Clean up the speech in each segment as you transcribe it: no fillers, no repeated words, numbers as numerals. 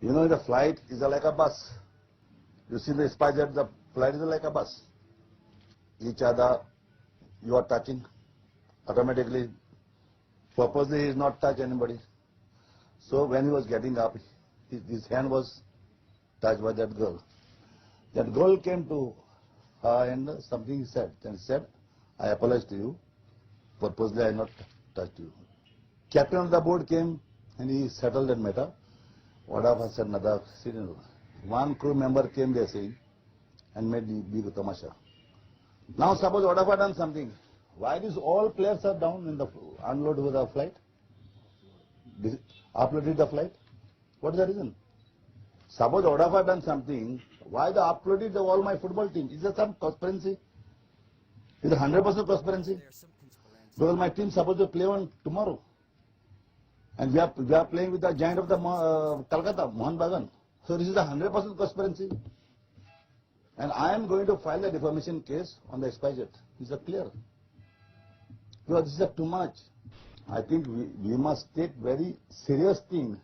You know, the flight is like a bus. You see the SpiceJet, the flight is like a bus. Each other you are touching automatically. Purposely he is not touch anybody. So when he was getting up, his hand was touched by that girl. That girl came to her and something he said. And said, I apologize to you. Purposely I not touched you. Captain of the boat came and he settled that matter. What of us said another scenario. One crew member came there saying and made big tamasha. Now suppose what if I done something? Why these all players are down in the unload with the flight? Uploaded the flight? What is the reason? Suppose what if I done something? Why they uploaded all my football team? Is there some conspiracy? Is it 100% conspiracy? Because my team supposed to play on tomorrow. And we are playing with the giant of the Calcutta, Mohan Bagan. So this is a 100% conspiracy. And I am going to file a defamation case on the SpiceJet. Is that clear? Because this is too much. I think we must take very serious thing.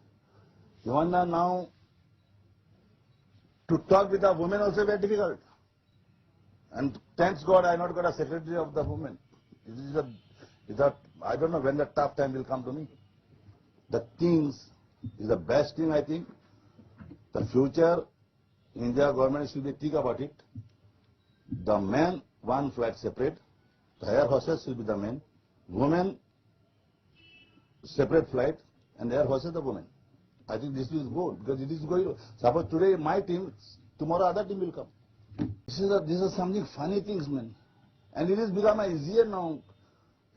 Even now, to talk with a woman also very difficult. And thanks God I not got a secretary of the women. I don't know when the tough time will come to me. The things is the best thing I think. The future, India government should be think about it. The men, one flight separate. The air hostess will be the men. Women, separate flight. And air hostess the women. I think this will go because it is going. Suppose today my team, tomorrow other team will come. This is something funny things, man. And it is become easier now.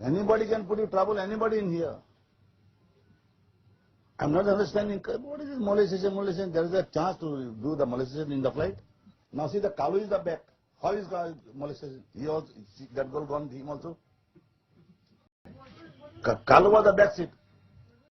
Anybody can put you trouble, anybody in here. I'm not understanding, what is this molestation? There is a chance to do the molestation in the flight. Now see the Kalu is the back. How is molestation? He also, that girl gone, him also. Kalu was the back seat.